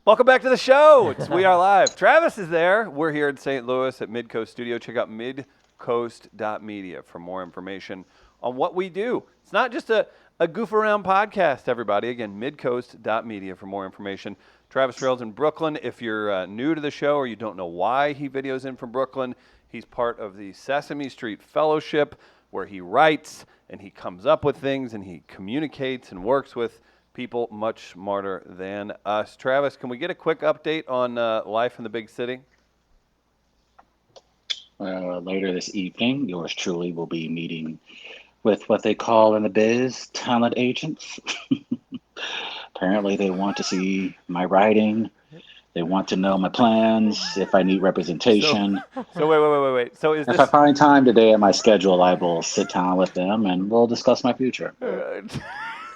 Welcome back to the show. We are live. Travis is there. We're here in St. Louis at Midcoast Studio. Check out midcoast.media for more information on what we do. It's not just a goof around podcast, everybody. Again, midcoast.media for more information. Travis Rails in Brooklyn. If you're new to the show or you don't know why he videos in from Brooklyn, he's part of the Sesame Street Fellowship, where he writes and he comes up with things and he communicates and works with people much smarter than us. Travis, can we get a quick update on life in the big city? Later this evening, yours truly will be meeting with what they call in the biz talent agents. Apparently, they want to see my writing. They want to know my plans, if I need representation. So wait. So if I find time today in my schedule, I will sit down with them and we'll discuss my future.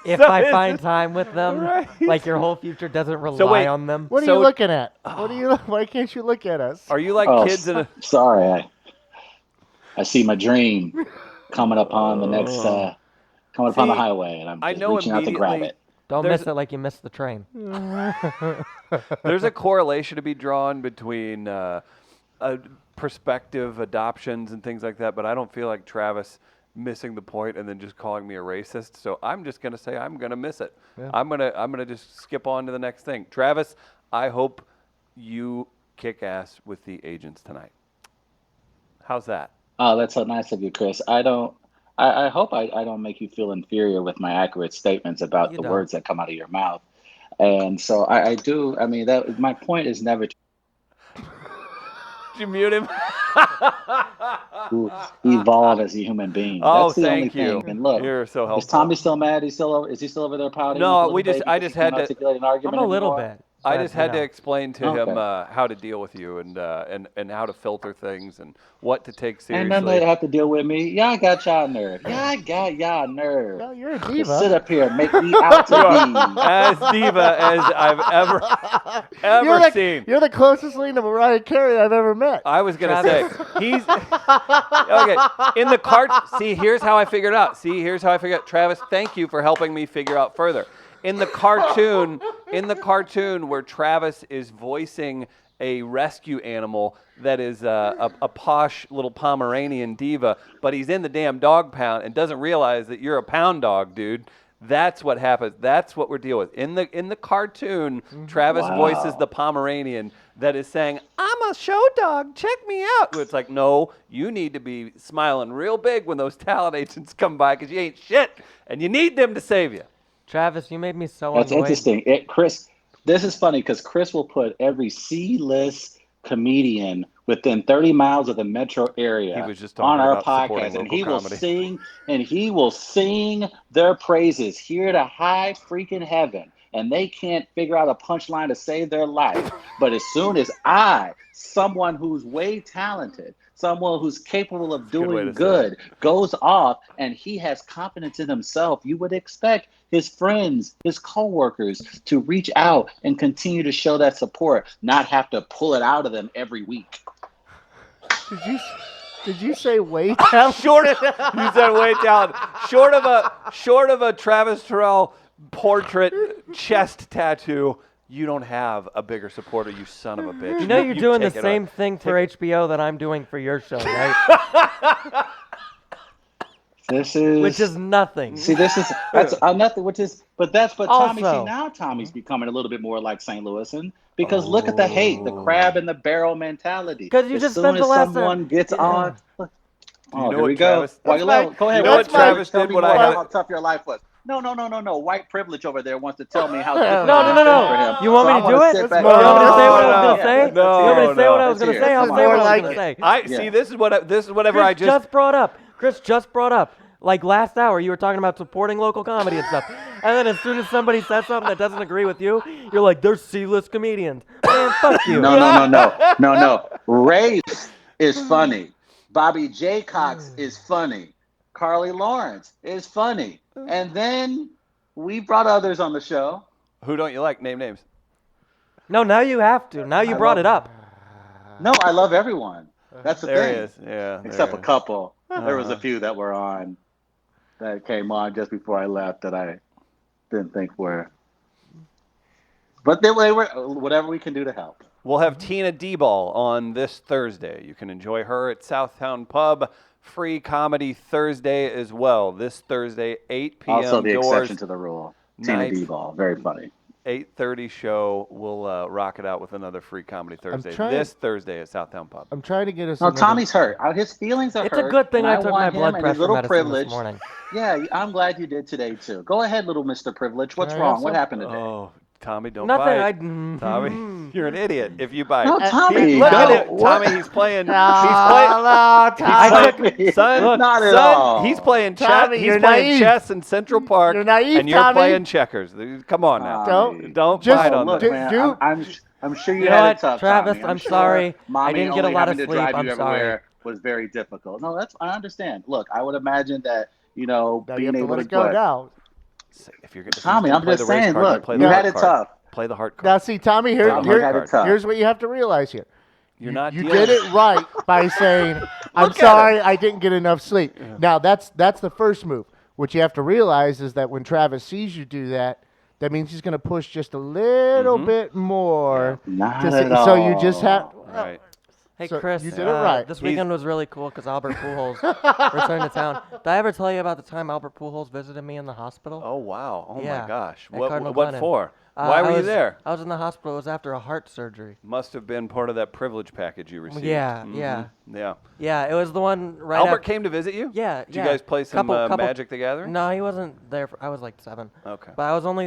If I find time with them, right. Like your whole future doesn't rely on them. What are you looking at? Why can't you look at us? Are you like kids in a... Sorry, I see my dream coming upon the next, coming upon the highway, and I'm just reaching out to grab it. Don't miss it like you missed the train. There's a correlation to be drawn between prospective adoptions and things like that, but I don't feel like Travis missing the point and then just calling me a racist. So I'm just going to say I'm going to miss it. Yeah. I'm going to just skip on to the next thing. Travis, I hope you kick ass with the agents tonight. How's that? Oh, that's so nice of you, Chris. I hope I don't make you feel inferior with my accurate statements about the words that come out of your mouth. And so I do. I mean, that my point is never to you mute him? Evolve as a human being. Oh, that's the thank only you. thing. And look, you're so helpful. Is Tommy still mad? Is he still over there pouting? No, I just had to. I'm a little bit. I just had to explain to him how to deal with you and how to filter things and what to take seriously. And then they have to deal with me. Y'all got y'all nerve. Y'all got y'all nerve. No, you're a diva. Just sit up here and make me out to be as diva as I've ever seen. You're the closest thing to Mariah Carey I've ever met. I was gonna say he's okay in the cart. See, here's how I figured out. Travis, thank you for helping me figure out further. In the cartoon where Travis is voicing a rescue animal that is a posh little Pomeranian diva, but he's in the damn dog pound and doesn't realize that you're a pound dog, dude. That's what happens. That's what we're dealing with. In the cartoon, Travis voices the Pomeranian that is saying, "I'm a show dog. Check me out." It's like, no, you need to be smiling real big when those talent agents come by because you ain't shit, and you need them to save you. Travis, you made me so That's annoyed. interesting. Chris, this is funny because Chris will put every C-list comedian within 30 miles of the metro area on our podcast, and he will sing their praises here to high freaking heaven, and they can't figure out a punchline to save their life. But as soon as someone who's way talented, someone who's capable of doing good, goes off and he has confidence in himself, you would expect his friends, his coworkers to reach out and continue to show that support, not have to pull it out of them every week. Did you say way talented? You said way talented. Short of a Travis Terrell portrait chest tattoo, you don't have a bigger supporter, you son of a bitch. You know you're doing the same thing for HBO that I'm doing for your show, right? Which is nothing. See, that's nothing. But Tommy. See, now Tommy's becoming a little bit more like St. Louisan because look at the hate, the crab in the barrel mentality. Because you just spent the last someone gets on. Oh, here we go. Go ahead. You know what Travis did? How tough your life was. No. White privilege over there wants to tell me how difficult No. for him. You want me to do it? You want me to say what I was going to say? No. You want me to say what I was going to say? I'll say what I was going to say. See, this is whatever I just brought up. Chris just brought up. Like last hour, you were talking about supporting local comedy and stuff. And then as soon as somebody says something that doesn't agree with you, you're like, they're C-list comedians. Man, fuck you. No. Ray is funny. Bobby J. Cox is funny. Carly Lawrence is funny. And then we brought others on the show. Who don't you like? Name names. No, now you have to. Now you brought it up. No, I love everyone. That's the thing. There he is. Yeah. Except a couple. There was a few that were on that came on just before I left that I didn't think were. But they were whatever we can do to help. We'll have Tina D-Ball on this Thursday. You can enjoy her at Southtown Pub. Free Comedy Thursday as well. This Thursday, 8 p.m. Also the doors. Exception to the rule. Tina D-Ball. Very funny. 8:30 show. We'll rock it out with another Free Comedy Thursday this Thursday at Southtown Pub. I'm trying to get us. No, Tommy's hurt. His feelings are hurt. It's a good thing I took my blood pressure medicine this morning. Yeah, I'm glad you did today too. Go ahead, little Mr. Privilege. What's wrong? What happened today? Oh, Tommy, don't Nothing. bite. Tommy, you're an idiot if you bite. No, Tommy. Look at it. Tommy, he's playing. Son, not at all. He's playing chess. Tommy, He's playing chess in Central Park. You're naive, and you're Tommy. playing checkers. Come on now. Don't just bite on look, this. man, I'm sure you know had what, it tough, Travis, Tommy. I'm sorry. Mommy I didn't get a lot of only sleep. having to drive you I'm sorry. everywhere was very difficult. No, I understand. Look, I would imagine that now being you have to able let to it go now. If you're Tommy, I'm just saying. Look, you had had it tough. Play the heart card. Now, see, Tommy, here's what you have to realize here. You're not. You did it right by saying, "I'm sorry, I didn't get enough sleep." Yeah. Now, that's the first move. What you have to realize is that when Travis sees you do that, that means he's going to push just a little bit more. Not at all. So you just have. Right. Hey, so Chris, you did it right. This weekend was really cool because Albert Pujols returned to town. Did I ever tell you about the time Albert Pujols visited me in the hospital? Oh, wow. Oh, yeah, my gosh. at What Glennon. for? Why were you there? I was in the hospital. It was after a heart surgery. Must have been part of that privilege package you received. Yeah, Yeah, it was the one right Albert came to visit you? Yeah, Did you guys play some Magic the Gathering? No, he wasn't there. I was like 7. Okay. But I was only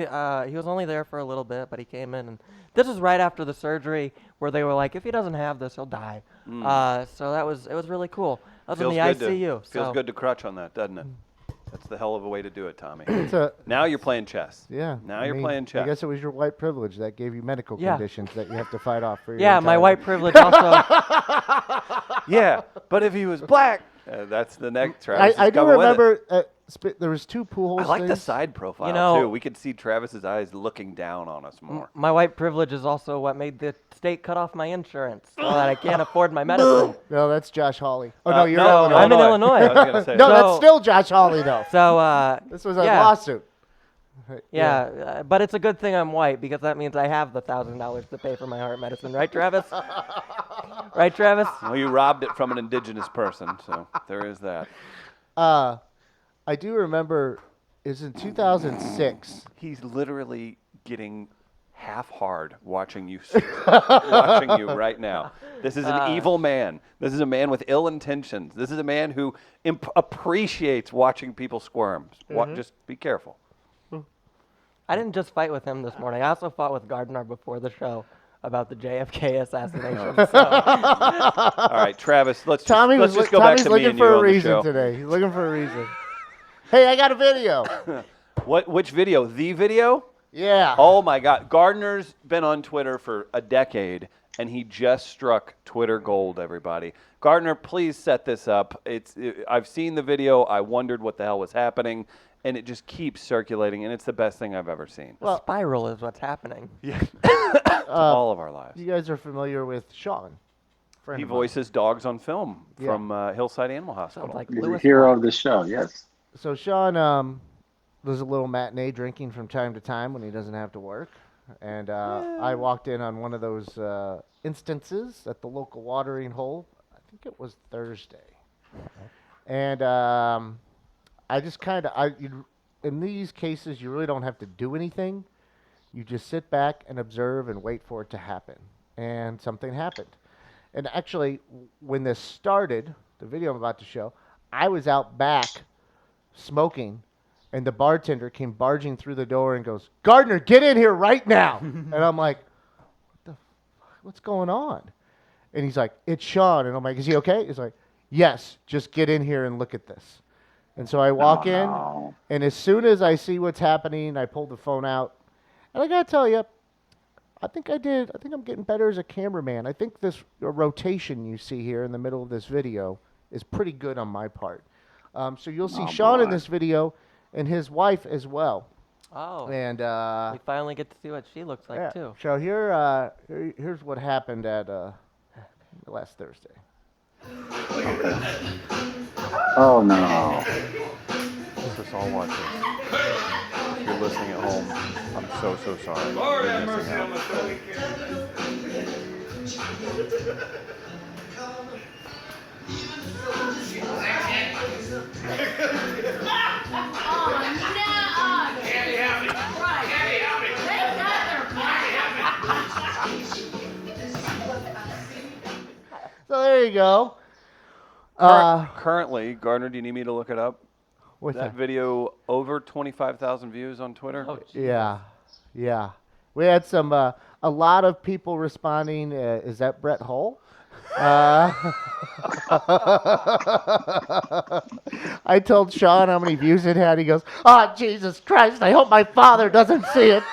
he was only there for a little bit, but he came in. And this was right after the surgery where they were like, if he doesn't have this, he'll die. So it was really cool. I was in the ICU. Feels good to crutch on that, doesn't it? That's the hell of a way to do it, Tommy. Now you're playing chess. Yeah. Now you're playing chess. I guess it was your white privilege that gave you medical conditions that you have to fight off for your Yeah, my white privilege also. Yeah, but if he was black, that's the next. Travis I do remember there was 2 Pujols. I like the things. side profile too. We could see Travis's eyes looking down on us more. My white privilege is also what made the state cut off my insurance so that I can't afford my medicine. No, that's Josh Hawley. Oh no, you're no, I'm in Illinois. I was gonna say no, that's still Josh Hawley though. So this was a lawsuit. Yeah, but it's a good thing I'm white because that means I have the $1,000 to pay for my heart medicine, right, Travis? Right, Travis? Well, you robbed it from an indigenous person, so there is that. I do remember it was in 2006. He's literally getting half hard watching you right now. This is an evil man. This is a man with ill intentions. This is a man who appreciates watching people squirm. Just be careful. I didn't just fight with him this morning. I also fought with Gardner before the show about the JFK assassination. All right, Travis, let's just go back to me and you on the show. Tommy's looking for a reason today. He's looking for a reason. Hey, I got a video. Which video? The video? Yeah. Oh, my God. Gardner's been on Twitter for a decade, and he just struck Twitter gold, everybody. Gardner, please set this up. I've seen the video. I wondered what the hell was happening, and it just keeps circulating, and it's the best thing I've ever seen. The spiral is what's happening. Yeah. All of our lives. You guys are familiar with Sean. He voices dogs on film from Hillside Animal Hospital. Like He's a hero of the show, yes. So Sean does a little matinee drinking from time to time when he doesn't have to work. And I walked in on one of those instances at the local watering hole. I think it was Thursday. And I just in these cases, you really don't have to do anything. You just sit back and observe and wait for it to happen. And something happened. And actually, when this started, the video I'm about to show, I was out back smoking, and the bartender came barging through the door and goes, "Gardner, get in here right now." And I'm like, what's going on? And he's like, "It's Sean." And I'm like, "Is he okay?" He's like, "Yes, just get in here and look at this." And so I walk in, and as soon as I see what's happening, I pull the phone out. And I got to tell you, I think I'm getting better as a cameraman. I think this rotation you see here in the middle of this video is pretty good on my part. So you'll see Sean in this video and his wife as well. Oh. And we finally get to see what she looks like too. So here's what happened at last Thursday. Oh no. Let's all watch this. If you're listening at home, I'm so sorry. Lord You're have missing mercy out. on my soul. So there you go. Currently, Gardner, do you need me to look it up? What's That video over 25,000 views on Twitter. Oh, Yeah. We had some a lot of people responding. Is that Brett Hull? I told Sean how many views it had. He goes, "Oh, Jesus Christ! I hope my father doesn't see it."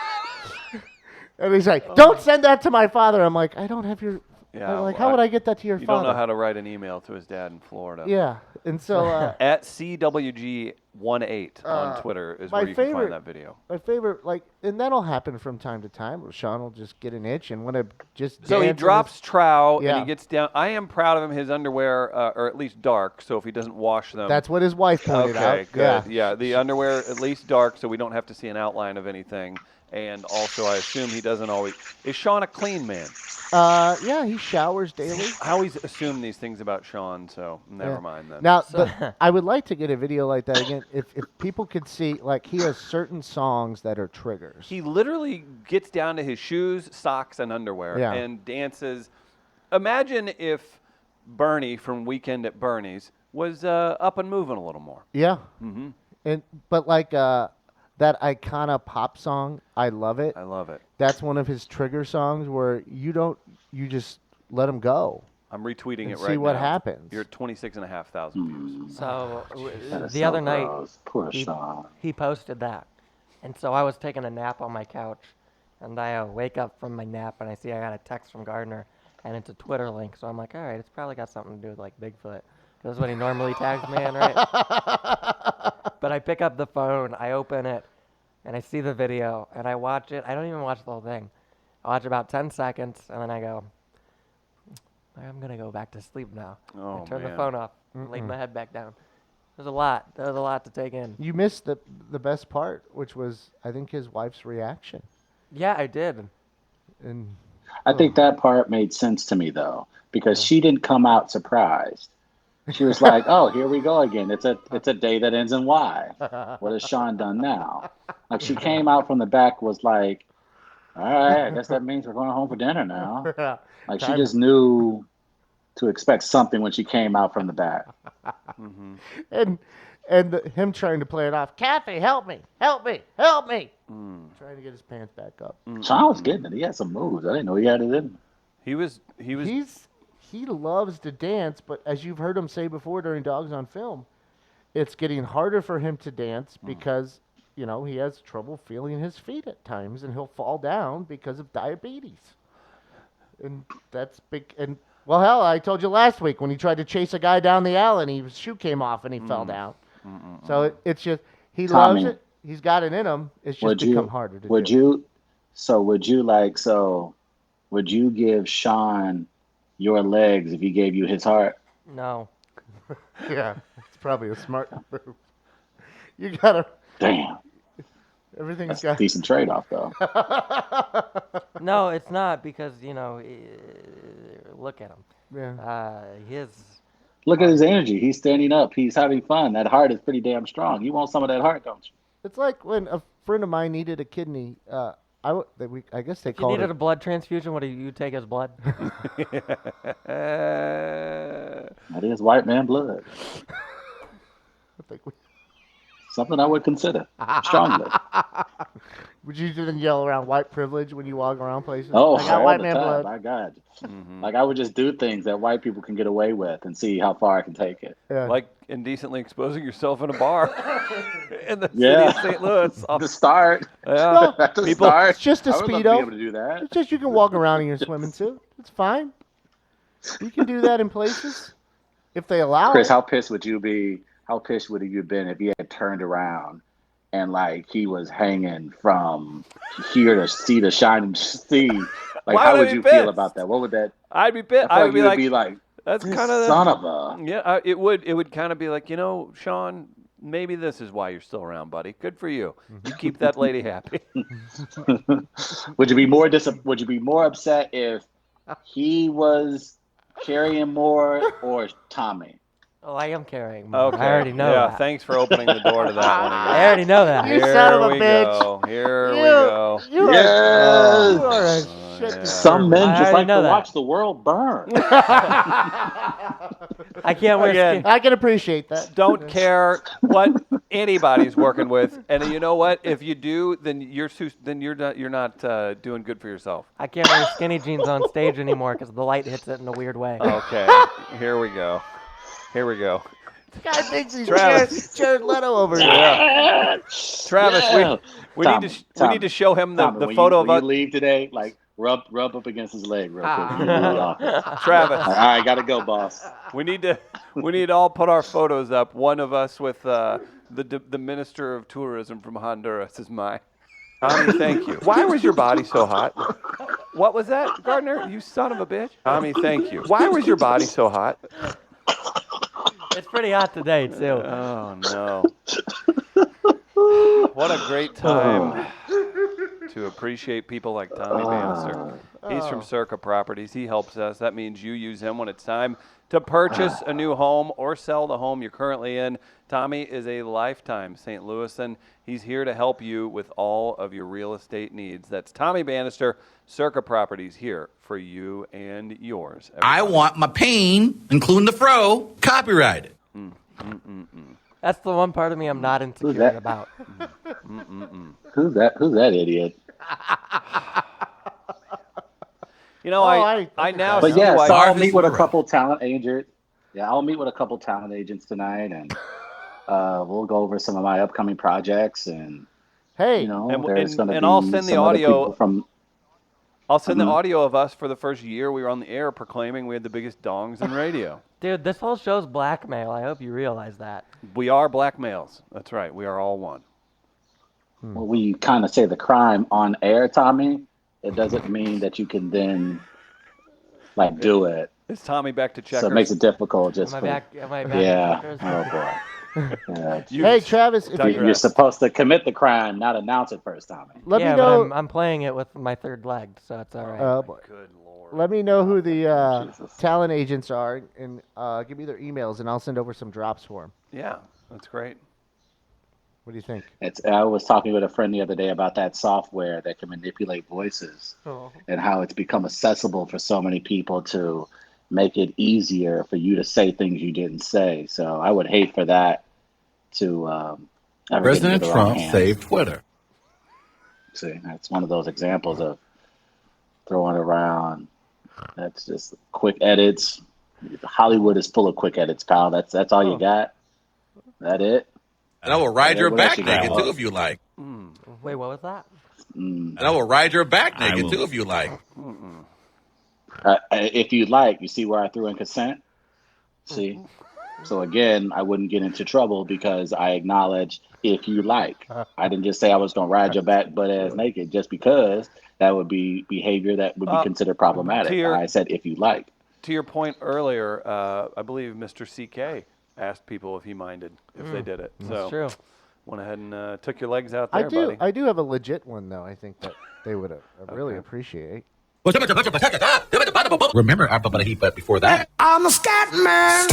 And he's like, "Don't send that to my father." I'm like, "I don't have your." Yeah, I'm like, how would I get that to your You father? don't know how to write an email to his dad in Florida. Yeah, and so At CWG18 on Twitter is my where you can favorite- find that video. my favorite, and that'll happen from time to time. Sean will just get an itch and want to just. So he dance in drops his- trout Yeah. and he gets down. I am proud of him. His underwear, or at least dark, so if he doesn't wash them. That's what his wife pointed out. Okay, good. Yeah, the underwear at least dark, so we don't have to see an outline of anything. And also, I assume he doesn't always. Is Sean a clean man? Yeah, he showers daily. I always assume these things about Sean, so never Yeah. mind then. Now, I would like to get a video like that again. If people could see, like, he has certain songs that are triggers. He literally gets down to his shoes, socks, and underwear Yeah. and dances. Imagine if Bernie from Weekend at Bernie's was up and moving a little more. Yeah. Mm-hmm. But like that Icona pop song, I love it. I love it. That's one of his trigger songs where you just let him go. I'm retweeting And it see right now. what happens. You're at 26,500 views. So That is the so other night, gross. Poor he- Sean. he posted that. And so I was taking a nap on my couch, and I wake up from my nap, and I see I got a text from Gardner, and it's a Twitter link. So I'm like, all right, it's probably got something to do with, like, Bigfoot. Because that's what he normally tags me in, right? But I pick up the phone, I open it, and I see the video, and I watch it. I don't even watch the whole thing. I watch about 10 seconds, and then I go, I'm going to go back to sleep now. Oh, I turn the man. phone off, lay my head back down. There's a lot. There's a lot to take in. You missed the best part, which was, I think, his wife's reaction. Yeah, I did. And I think that part made sense to me though, because she didn't come out surprised. She was like, "Oh, here we go again. It's a day that ends in Y. What has Sean done now?" Like she came out from the back, was like, "All right, I guess that means we're going home for dinner now." Like she just knew to expect something when she came out from the back. Mm-hmm. and him trying to play it off. Kathy, help me, help me, help me. Trying to get his pants back up. Sean was getting it. He had some moves. I didn't know he had it in him. He was. He loves to dance, but as you've heard him say before during Dogs on Film, it's getting harder for him to dance because, he has trouble feeling his feet at times, and he'll fall down because of diabetes. And that's big. And, well, hell, I told you last week when he tried to chase a guy down the alley and his shoe came off and he fell down. So it's just, he Tommy, loves it. He's got it in him. It's just become harder to would do. Would you give Sean your legs if he gave you his heart? No. Yeah, it's probably a smart move. You gotta. Damn. Everything's That's got. a decent trade-off, though. No, it's not because, look at him. Yeah. His Look at his energy. He's standing up. He's having fun. That heart is pretty damn strong. You want some of that heart, don't you? It's like when a friend of mine needed a kidney. I guess they If you called needed it. a blood transfusion, would you take his blood? That is white man blood. I think we- Something I would consider strongly. Would you then yell around white privilege when you walk around places? Oh, I got all white the man time. blood. My God. Mm-hmm. Like I would just do things that white people can get away with and see how far I can take it. Yeah. Like indecently exposing yourself in a bar in the Yeah. city of St. Louis. To start. Yeah. To People- start. It's just a I would love to be Speedo. able to do that. It's just you can walk around in your swimming suit. It's fine. You can do that in places if they allow Chris, it. how pissed would you be? How pissed would you have been if he had turned around and like he was hanging from here to see the shining sea? Like, Why how would I would be you feel pissed? about that? What would that? I'd be pissed. I I would feel be like, like, that's this kind of son of a. Yeah, it would kind of be like, Sean, maybe this is why you're still around, buddy. Good for you. You keep that lady happy. Would you be more upset if he was carrying more or Tommy? Oh, I am carrying more. Okay. I already know yeah, that. thanks for opening the door to that one again. I already know that. You son of a bitch. Go. Here we go. You Yes. are a shit yeah. Some men I just already like to know that. watch the world burn. I can't wear Again. skin. I can appreciate that. Don't care what anybody's working with, and you know what? If you do, then you're not doing good for yourself. I can't wear skinny jeans on stage anymore because the light hits it in a weird way. Okay, here we go. This guy thinks he's Travis. Jared Leto over here. Yeah. Travis, we need to show him the photo when of us. you leave today, like rub up against his leg real quick. Travis, All right, gotta go, boss. we need to all put our photos up. One of us with the Minister of Tourism from Honduras is mine. Tommy, thank you. Why was your body so hot? What was that, Gardner? You son of a bitch. Tommy, thank you. Why was your body so hot? It's pretty hot today, too. Oh, no. What a great time to appreciate people like Tommy Bannister. He's from Circa Properties. He helps us. That means you use him when it's time to purchase a new home or sell the home you're currently in. Tommy is a lifetime St. Louisan. He's here to help you with all of your real estate needs. That's Tommy Bannister, Circa Properties, here for you and yours. I want my pain, including the fro, copyrighted. That's the one part of me I'm not insecure about. Who's that idiot? You know, I now But see yeah, why. so I'll Marvelous meet with a World. couple talent agents. Yeah, I'll meet with a couple talent agents tonight, and we'll go over some of my upcoming projects. And Hey, you know, And- there's going to and be I'll send the some other audio- people from. I'll send the audio of us for the first year we were on the air proclaiming we had the biggest dongs in radio. Dude, this whole show's blackmail. I hope you realize that. We are black males. That's right. We are all one. Well, we kind of say the crime on air, Tommy. It doesn't mean that you can then do it. Is Tommy back to checkers? So it makes it difficult. Just Am I for, back? Am I back? yeah. to checkers? Oh boy. Yeah. hey, Travis, if Digress. you, You're supposed to commit the crime, not announce it first, Tommy. let yeah, me know. but I'm playing it with my third leg, so it's all right. Oh, boy. Good Lord. Let me know who the Jesus. talent agents are, and give me their emails, and I'll send over some drops for them. Yeah, that's great. What do you think? I was talking with a friend the other day about that software that can manipulate voices and how it's become accessible for so many people to make it easier for you to say things you didn't say. So I would hate for that to ever get into President the wrong Trump hands. saved Twitter. See, that's one of those examples of throwing around. That's just quick edits. Hollywood is full of quick edits, pal. That's all you got. That it? And I will ride Yeah, your what else back you got? naked too if you like. Wait, what was that? And I will ride your back naked too if you like. If you like, you see where I threw in consent? See? So again, I wouldn't get into trouble because I acknowledge if you like. I didn't just say I was going to ride your back butt ass naked just because that would be behavior that would be considered problematic. I said if you like. To your point earlier, I believe Mr. CK asked people if he minded if they did it. That's So true. went ahead and took your legs out there, buddy. I do have a legit one though. I think that they would really appreciate. Remember, but before that. I'm a scat man.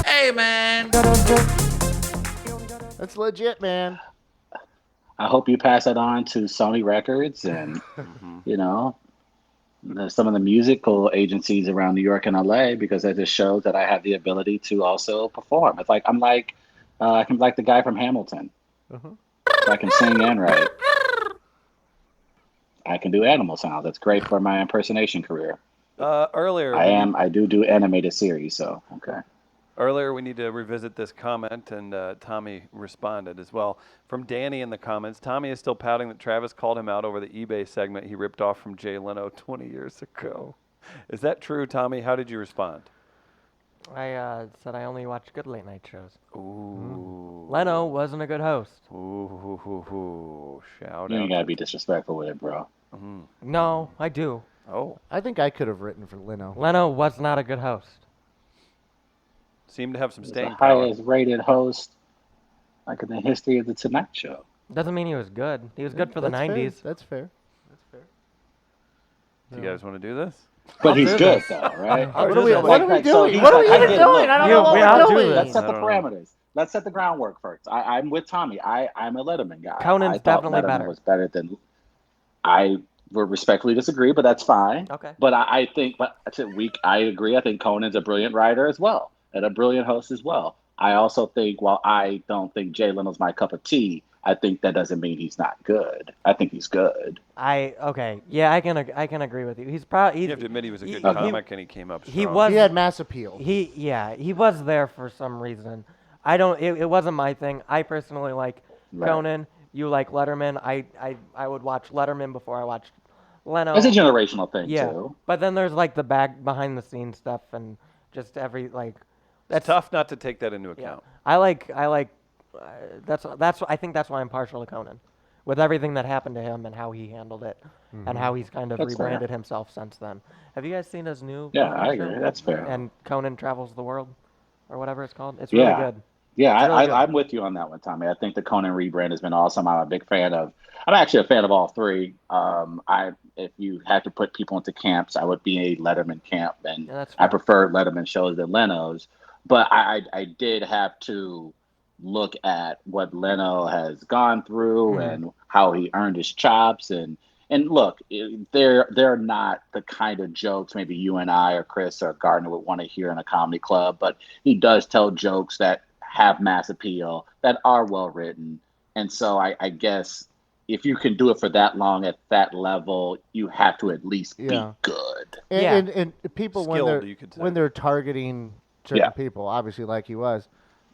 Hey, man. That's legit, man. I hope you pass it on to Sony Records and, you know, some of the musical agencies around New York and LA, because that just shows that I have the ability to also perform. It's like I can like the guy from Hamilton. I can sing and write. I can do animal sounds. That's great for my impersonation career. Earlier, I do animated series, so okay. Earlier, we need to revisit this comment, and Tommy responded as well. From Danny in the comments, Tommy is still pouting that Travis called him out over the eBay segment he ripped off from Jay Leno 20 years ago. Is that true, Tommy? How did you respond? I said I only watch good late night shows. Ooh. Leno wasn't a good host. Ooh. Shout You out. ain't gotta be disrespectful with it, bro. No, I do. Oh. I think I could have written for Leno. Leno was not a good host. Seemed to have some He's staying the power. highest rated host like in the history of the Tonight Show. Doesn't mean he was good. He was good for the 90s. That's fair. Do you guys want to do this? But I'll he's do good this. though, right? I'll What do are we, this. what are we Like, so doing? he's What are we like, I even get it. doing? I don't You- know what we we're all do doing. this. Let's set the I don't know. parameters. Let's set the groundwork first. I'm with Tommy. I'm a Letterman guy. Conan's I thought definitely Letterman better. was better than. I would respectfully disagree, but that's fine. Okay. But I think, I agree. I think Conan's a brilliant writer as well, and a brilliant host as well. I also think, while I don't think Jay Leno's my cup of tea, I think that doesn't mean he's not good. I think he's good. Yeah, I can agree with you. He's probably. You have to admit he was a good he- comic, and he came up strong. he was. He had mass appeal. He was there for some reason. I don't. It wasn't my thing. I personally like Right. Conan. You like Letterman. I would watch Letterman before I watched Leno. It's a generational thing Yeah, too. but then there's like the behind the scenes stuff and just every like. It's tough not to take that into Yeah. account. I like. I think that's why I'm partial to Conan, with everything that happened to him and how he handled it, and how he's kind of That's fair. rebranded himself since then. Have you guys seen his new? Yeah, I show? agree. That's fair. And Conan Travels the World, or whatever it's called. It's Yeah. really good. Yeah, It's really good. I'm with you on that one, Tommy. I think the Conan rebrand has been awesome. I'm a big fan of. I'm actually a fan of all three. If you had to put people into camps, I would be a Letterman camp, and Yeah, that's I fair. prefer Letterman shows than Leno's. But I did have to look at what Leno has gone through and how he earned his chops, and look, they're not the kind of jokes maybe you and I or Chris or Gardner would want to hear in a comedy club, but he does tell jokes that have mass appeal, that are well written. And so I guess if you can do it for that long at that level, you have to at least be good. And people Skilled, you could say. when they're targeting certain Yeah. people, obviously like he was,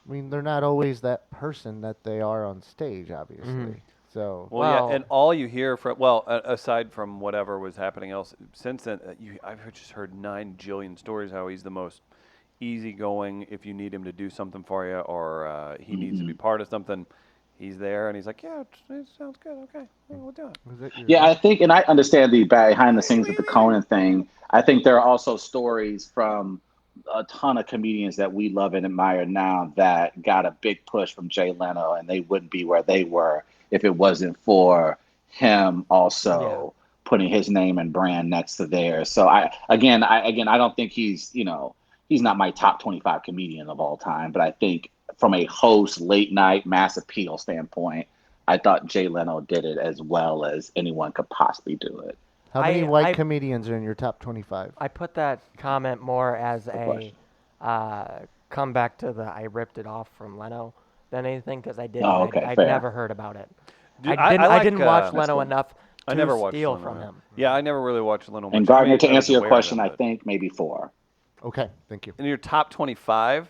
I mean, they're not always that person that they are on stage, obviously. So Well, yeah, and all you hear from, aside from whatever was happening else since then, I've just heard 9 jillion stories how he's the most easygoing. If you need him to do something for you, or he needs to be part of something, he's there, and he's like, yeah, it sounds good, okay, we'll do it. Yeah, I think, and I understand the behind the scenes with the Conan thing. I think there are also stories from a ton of comedians that we love and admire now that got a big push from Jay Leno, and they wouldn't be where they were if it wasn't for him also putting his name and brand next to theirs. So I don't think he's not my top 25 comedian of all time, but I think from a host, late night, mass appeal standpoint, I thought Jay Leno did it as well as anyone could possibly do it. how many white comedians are in your top 25? I put that comment more as question. comeback to the I ripped it off from Leno than anything, because I didn't. Oh, okay, I'd fair. never heard about it. Dude, I didn't watch that's Leno cool. enough I to never watched steal Leno, from yeah. him. Yeah, I never really watched Leno much. And Gardner, I to was answer your aware of question, him, I but- think maybe 4. Okay, thank you. In your top 25, I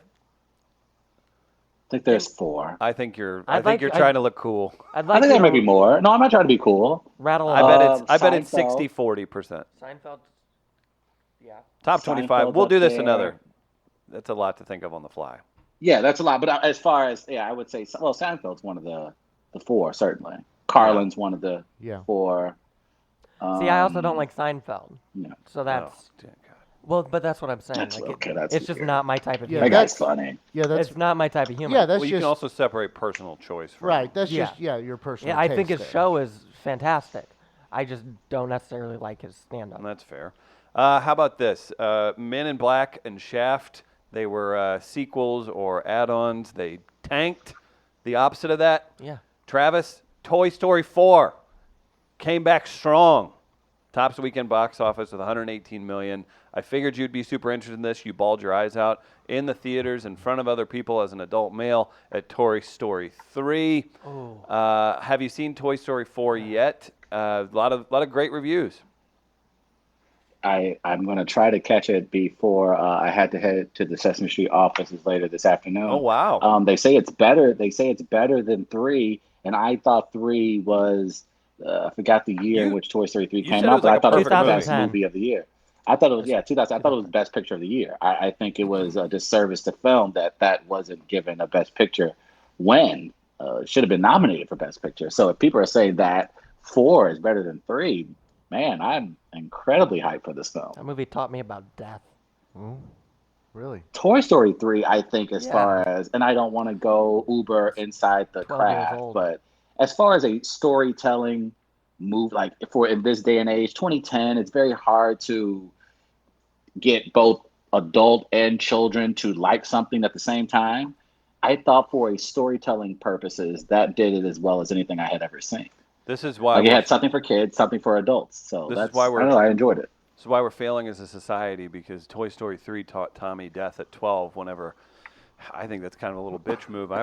think there's 4. I think you're I'd trying to look cool. I'd I like think you there may to be more. No, I'm not trying to be cool. rattle I off bet it's Seinfeld. 60-40%. Seinfeld. Yeah. Top Seinfeld's 25. We'll up do this there. another. That's a lot to think of on the fly. Yeah, that's a lot. But as far as, I would say, Seinfeld's one of the 4, certainly. Carlin's one of the 4. See, I also don't like Seinfeld. Yeah. So that's Oh, dear God. well, but that's what I'm saying. That's like okay, that's it's just weird. not my type of Yeah, humor. That guy's that's- funny. Yeah, that's It's not my type of humor. yeah, that's Well, you just can also separate personal choice from right. That's Yeah. just your personal. Yeah, I think taste his there. show is fantastic. I just don't necessarily like his stand-up. And that's fair. How about this? Men in Black and Shaft, they were sequels or add-ons. They tanked. The opposite of that, Yeah. Travis, Toy Story 4 came back strong. Tops weekend box office with 118 million. I figured you'd be super interested in this. You bawled your eyes out in the theaters in front of other people as an adult male at Toy Story 3. Have you seen Toy Story 4 yet? A lot of great reviews. I'm going to try to catch it before I had to head to the Sesame Street offices later this afternoon. Oh, wow. They say it's better. They say it's better than 3, and I thought 3 was. I forgot the year in which Toy Story 3 you came said it out, was but like I a thought it was the perfect best 2010. movie of the year. I thought it was 2000. I thought it was best picture of the year. I think it was a disservice to film that wasn't given a best picture when it should have been nominated for best picture. So if people are saying that 4 is better than 3, Man, I'm incredibly hyped for this film. That movie taught me about death. Oh, really? Toy Story 3, I think, as Yeah. far as, and I don't want to go uber inside the 12 years craft, old. but as far as a storytelling move, like for in this day and age, 2010, it's very hard to get both adult and children to like something at the same time. I thought for a storytelling purposes, that did it as well as anything I had ever seen. This is why Like it had something for kids, something for adults. So this is why I don't know, I enjoyed it. This is why we're failing as a society, because Toy Story 3 taught Tommy death at 12. Whenever I think that's kind of a little bitch move. I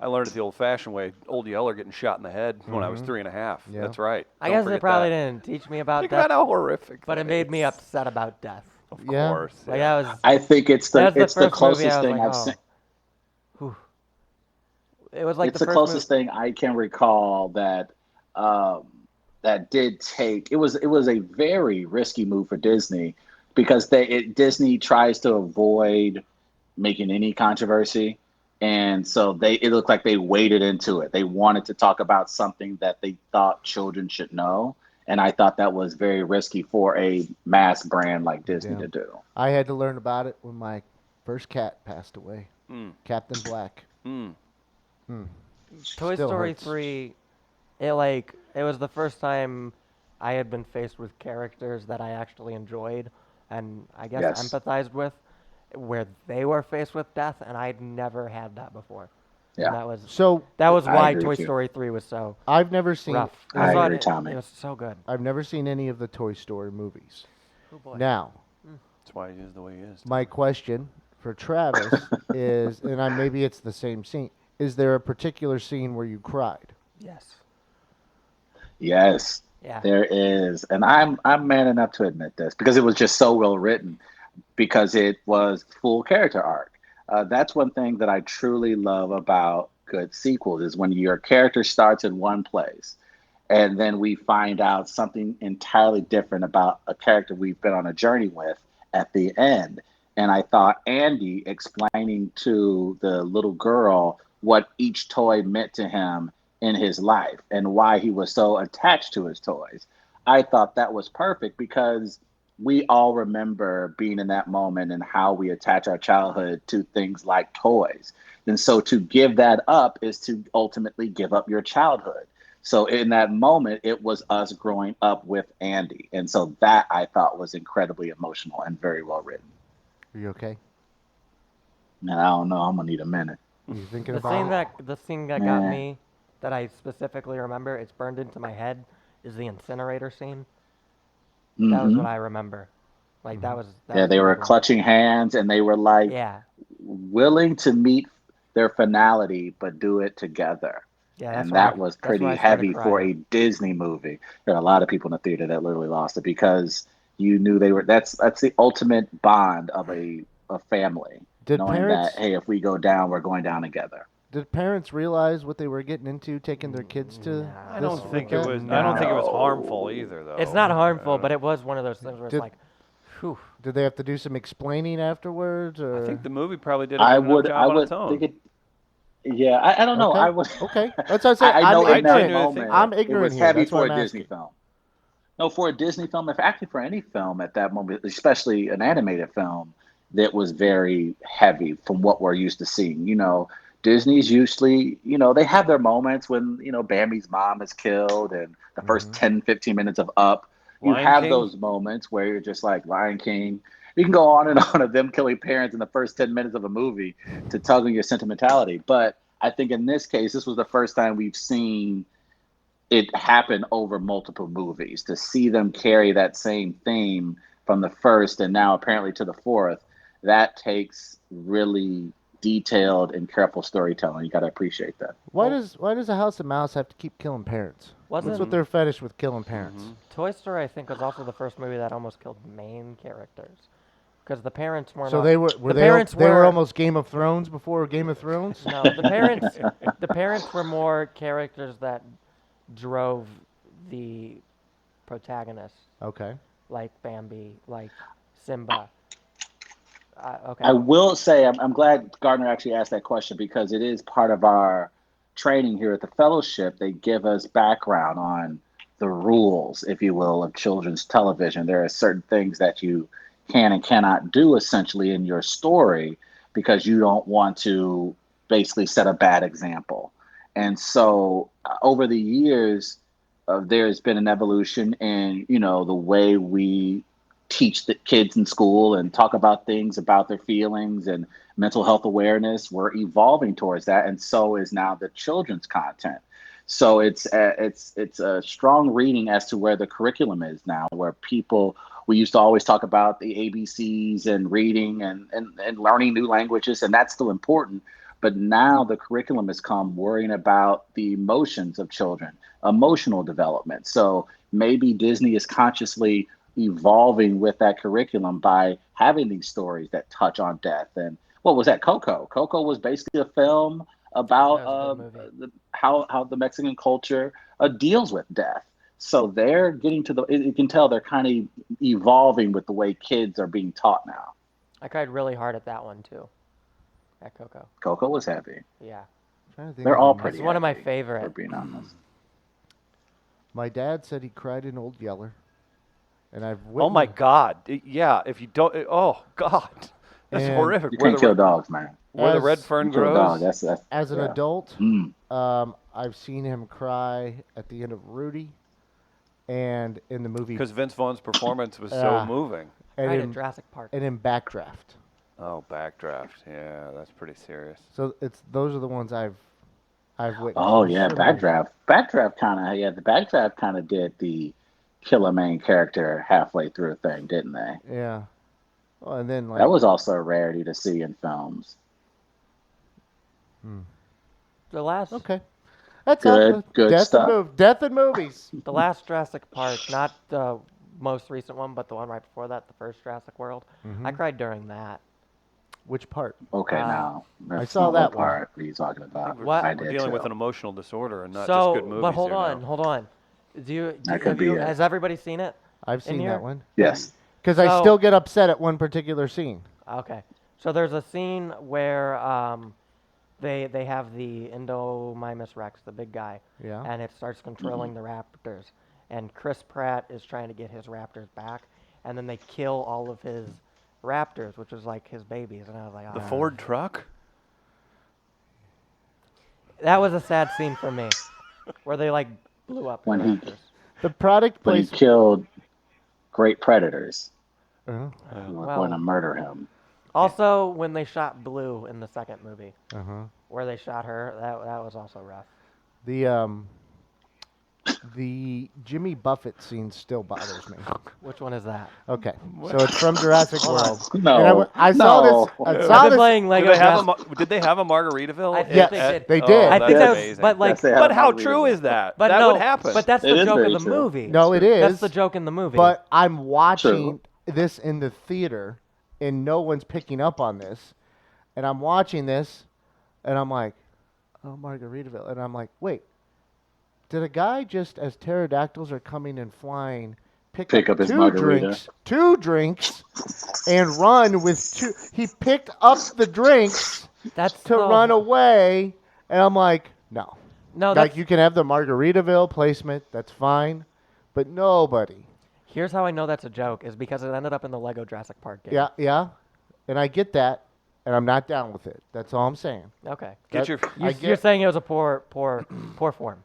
learned it the old-fashioned way. Old Yeller getting shot in the head when I was 3.5. Yeah. That's right. I Don't guess they forget probably that. didn't teach me about Think death, about how horrific. but it made me upset about death. Of Yeah. course. Like yeah. that was. I think it's the That's the it's the first movie closest I was thing like, I've oh. seen. Whew. It was like It's the the first closest thing I can recall that um, that did take. It was a very risky move for Disney because Disney tries to avoid making any controversy, and so it looked like they waded into it. They wanted to talk about something that they thought children should know, and I thought that was very risky for a mass brand like Disney Yeah. to do. I had to learn about it when my first cat passed away. Mm. Captain Black. Mm. Toy Still Story hurts. 3, it was the first time I had been faced with characters that I actually enjoyed and I guess Yes. empathized with, where they were faced with death, and I'd never had that before. Yeah. And So that was I why agree Toy with you. Story 3 was so I've never seen. rough. I saw agree, it, Tommy. It was so good. I've never seen any of the Toy Story movies. Oh boy. Now, That's why he is the way he is. my question for Travis is, and maybe it's the same scene. Is there a particular scene where you cried? Yes. Yes, Yeah. there is, and I'm man enough to admit this because it was just so well written, because it was full character arc. That's one thing that I truly love about good sequels is when your character starts in one place, and then we find out something entirely different about a character we've been on a journey with at the end. And I thought Andy explaining to the little girl what each toy meant to him in his life and why he was so attached to his toys. I thought that was perfect because we all remember being in that moment and how we attach our childhood to things like toys. And so to give that up is to ultimately give up your childhood. So in that moment, it was us growing up with Andy. And so that I thought was incredibly emotional and very well written. Are you okay? And I don't know, I'm gonna need a minute. Are you thinking The about it? scene that got me, that I specifically remember, it's burned into my head, is the incinerator scene. That was what I remember. Like that was. Yeah, they were clutching hands and they were like Yeah. willing to meet their finality, but do it together. Yeah. And that was that's where pretty I started heavy for crying. a Disney movie. There are a lot of people in the theater that literally lost it because you knew they were. That's the ultimate bond of a family, Did knowing parents that hey, if we go down, we're going down together. did parents realize what they were getting into, taking their kids to? Nah. I this don't think like it that? was. I don't think it was No. harmful either, though. It's not harmful, but it was one of those things where it's Did- like, whew. Did they have to do some explaining afterwards? Or? I think the movie probably did a I good enough would. job I on would its own. think it. Yeah, I don't know. Okay. I would. Okay, that's what I said. I know I'm in that ignorant. moment, I'm it ignorant was here. heavy That's for why a I'm Disney asking. film. No, for a Disney film, if actually for any film at that moment, especially an animated film, that was very heavy from what we're used to seeing. Disney's usually, they have their moments when, Bambi's mom is killed and the first 10, 15 minutes of Up. You Lion have King? those moments where you're just like Lion King. You can go on and on of them killing parents in the first 10 minutes of a movie to tug on your sentimentality. But I think in this case, this was the first time we've seen it happen over multiple movies. To see them carry that same theme from the first and now apparently to the fourth, that takes really detailed and careful storytelling. You got to appreciate that. Why does a House of Mouse have to keep killing parents? What's Wasn't with their fetish with killing parents? Toy Story, I think, was also the first movie that almost killed main characters. Because the parents were So not. they were the they parents they were were almost Game of Thrones before Game of Thrones? No, the parents were more characters that drove the protagonists, Okay. like Bambi, like Simba. Okay. I will say, I'm glad Gardner actually asked that question because it is part of our training here at the fellowship. They give us background on the rules, if you will, of children's television. There are certain things that you can and cannot do essentially in your story because you don't want to basically set a bad example. And so over the years, there's been an evolution in, the way we teach the kids in school and talk about things about their feelings and mental health awareness. We're evolving towards that, and so is now the children's content. So it's a strong reading as to where the curriculum is now, where we used to always talk about the ABCs and reading and learning new languages, and that's still important. But now the curriculum has come worrying about the emotions of children, emotional development. So maybe Disney is consciously evolving with that curriculum by having these stories that touch on death. And what was that? Coco. Coco was basically a film about how the Mexican culture deals with death. So they're getting to you can tell they're kind of evolving with the way kids are being taught now. I cried really hard at that one too. At Coco. Coco was heavy. Yeah. They're all pretty. It's one of my heavy, favorite. for being honest. My dad said he cried in Old Yeller, and I've. Oh my God! Yeah, if you don't, oh God, that's horrific. You can't kill dogs, man. Where the red fern grows. That's as an adult, I've seen him cry at the end of Rudy, and in the movie because Vince Vaughn's performance was so moving. And in Jurassic Park. And in Backdraft. Oh, Backdraft. Yeah, that's pretty serious. So those are the ones I've witnessed. Oh yeah, Backdraft. Backdraft kind of did the kill a main character halfway through a thing, didn't they? Yeah. Well, and then that was also a rarity to see in films. The last. Okay. That's good stuff. Death in movies. The last Jurassic Park, not the most recent one, but the one right before that, the first Jurassic World. I cried during that. Which part? Okay, now I saw that part. What are you talking about? We're dealing with an emotional disorder and not just good movies. But hold on. Has everybody seen it? I've seen that one. Yes. Because I still get upset at one particular scene. Okay. So there's a scene where they have the Indominus Rex, the big guy, and it starts controlling the raptors. And Chris Pratt is trying to get his raptors back, and then they kill all of his raptors, which was like his babies. And I was like, oh. The Ford truck? That was a sad scene for me, where they like blew up the raptors. The product when he killed great predators. Uh-huh. We're going to murder him. Also, when they shot Blue in the second movie, where they shot her, that was also rough. The Jimmy Buffett scene still bothers me. Which one is that? Okay, so it's from Jurassic World. No, I saw this. I saw this. Playing Lego. Did they have a Margaritaville? I think they did. They did. I think that was amazing. But how true is that? But that would happen. But that's the joke of the movie. No, it is. That's the joke in the movie. But I'm watching this in the theater, and no one's picking up on this. And I'm watching this, and I'm like, oh, Margaritaville. And I'm like, wait. Did a guy just, as pterodactyls are coming and flying, pick up his two drinks, and run with two? He picked up the drinks to run away, and I'm like, no. Like you can have the Margaritaville placement, that's fine, but nobody. Here's how I know that's a joke: is because it ended up in the Lego Jurassic Park game. Yeah, and I get that, and I'm not down with it. That's all I'm saying. Okay. You're saying it was a poor form.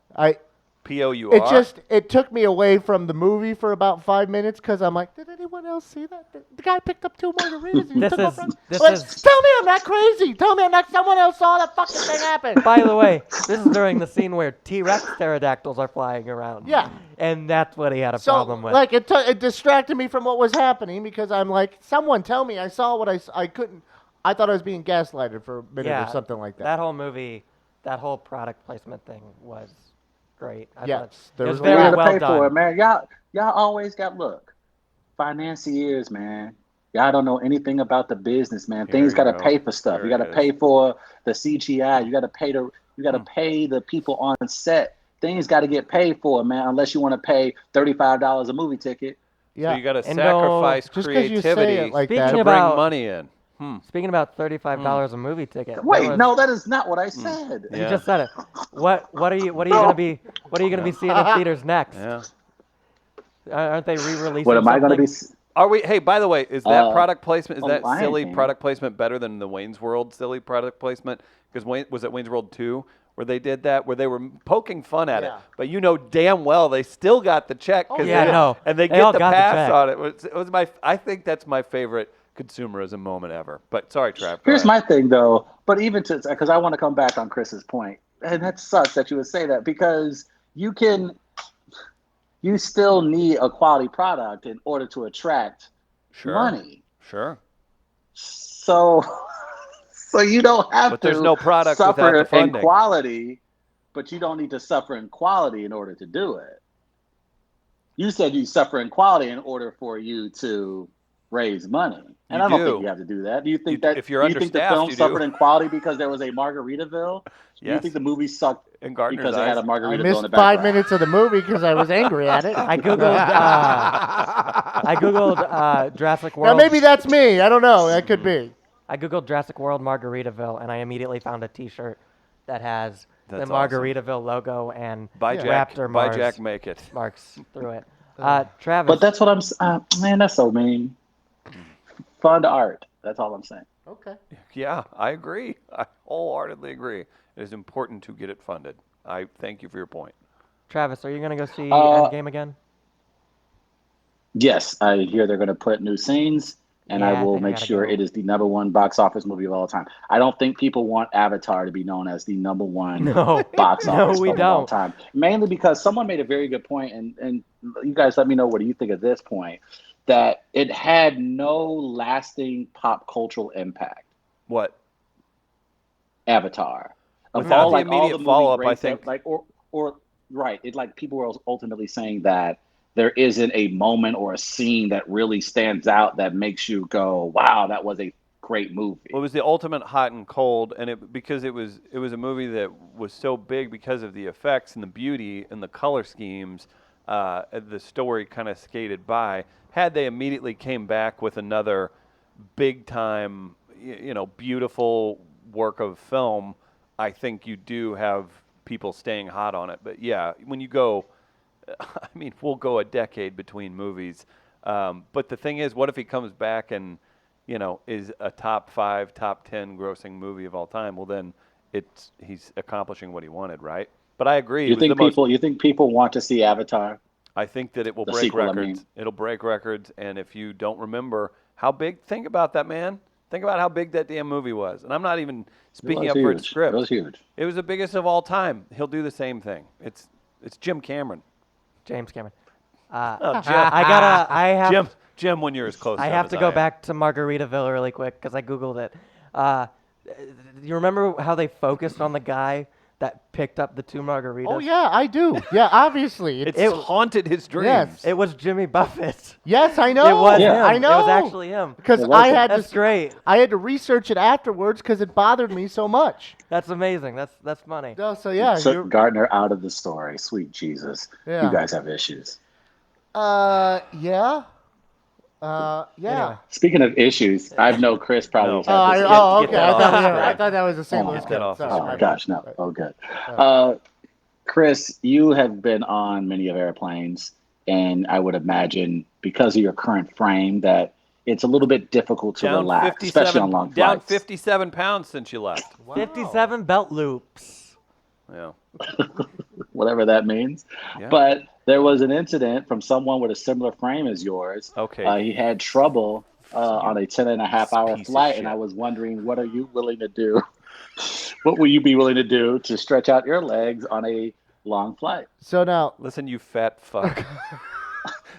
POUR. It took me away from the movie for about 5 minutes because I'm like, did anyone else see that? The guy picked up 2 margaritas. Tell me I'm not crazy. Tell me someone else saw that fucking thing happen. By the way, this is during the scene where T-Rex pterodactyls are flying around. Yeah. And that's what he had a problem with. Like, it distracted me from what was happening because I'm like, someone tell me I saw what I couldn't. I thought I was being gaslighted for a minute or something like that. That whole movie, that whole product placement thing was great. Yes, it was very well done. For it, man. Y'all always got financiers, man. Y'all don't know anything about the business, man. Things got to pay for stuff. You got to pay for the CGI. You got to pay the people on set. Things got to get paid for, man. Unless you want to pay $35 a movie ticket. Yeah, so you got to sacrifice creativity like to bring money in. Speaking about $35 a movie ticket. Wait, no, that is not what I said. You just said it. What are you gonna be seeing in theaters next? Yeah. Aren't they re-releasing? What am I going to be? Are we? Hey, by the way, is that product placement? Is that silly King. Product placement better than the Wayne's World silly product placement? Because was it Wayne's World 2 where they did that, where they were poking fun at it, but you know damn well they still got the check. And they get the got pass on it. It was I think that's my favorite consumerism moment ever. But sorry, Trav. Here's my thing though. But even because I want to come back on Chris's point, and that sucks that you would say that because you still need a quality product in order to attract money. Sure. So you don't have but there's no product suffer without the in quality, but you don't need to suffer in quality in order to do it. You said you suffer in quality in order for you to raise money. And I don't think you have to do that. Do you think that if you're do you think the film suffered in quality because there was a Margaritaville? Do you think the movie sucked because it had a Margaritaville in the background? I missed 5 minutes of the movie because I was angry at it. I googled Jurassic World. Now maybe that's me. I don't know. That could be. I googled Jurassic World Margaritaville, and I immediately found a T-shirt that has the Margaritaville logo and Raptor Mars. By Jack, make it. Marks through it. Travis. But that's what I'm man, that's so mean. Fund art. That's all I'm saying. Okay. Yeah, I agree. I wholeheartedly agree. It is important to get it funded. I thank you for your point. Travis, are you going to go see Endgame again? Yes, I hear they're going to put new scenes. And I will make sure it is the #1 box office movie of all time. I don't think people want Avatar to be known as the #1 box office movie of all time. Mainly because someone made a very good point, and you guys let me know what do you think of this point, that it had no lasting pop cultural impact. What? Avatar. Without the immediate follow-up, I think. People were ultimately saying that there isn't a moment or a scene that really stands out that makes you go, wow, that was a great movie. Well, it was the ultimate hot and cold, and because it was a movie that was so big because of the effects and the beauty and the color schemes, the story kind of skated by. Had they immediately came back with another big time, beautiful work of film, I think you do have people staying hot on it. But yeah, when you go, I mean, we'll go a decade between movies. But the thing is, what if he comes back and, is a top 5, top 10 grossing movie of all time? Well, then he's accomplishing what he wanted, right? But I agree. You think people want to see Avatar? I think that it will break records. It'll break records. And if you don't remember how big, think about that, man. Think about how big that damn movie was. And I'm not even speaking up for its script. It was huge. It was the biggest of all time. He'll do the same thing. It's Jim Cameron. James Cameron. Jim, when you're as close. I have to go back to Margaritaville really quick because I googled it. You remember how they focused on the guy that picked up the 2 margaritas? Oh yeah, I do. Yeah, obviously, it haunted his dreams. Yes. It was Jimmy Buffett. Yes, I know. It was him. I know. It was actually him. Because That's great. I had to research it afterwards because it bothered me so much. That's amazing. That's funny. No, so yeah, took Gardner out of the story. Sweet Jesus, you guys have issues. Yeah. Anyway. Speaking of issues, I know Chris probably. Okay. I thought that was the same. Oh gosh, no. Oh, good. Chris, you have been on many of airplanes, and I would imagine because of your current frame that it's a little bit difficult to relax, especially on long flights. Down 57 pounds since you left. Wow. 57 belt loops. Yeah. Whatever that means. Yeah. But there was an incident from someone with a similar frame as yours. Okay. He had trouble on a 10.5-hour flight, and I was wondering, what are you willing to do? What will you be willing to do to stretch out your legs on a long flight? So now, listen, you fat fuck.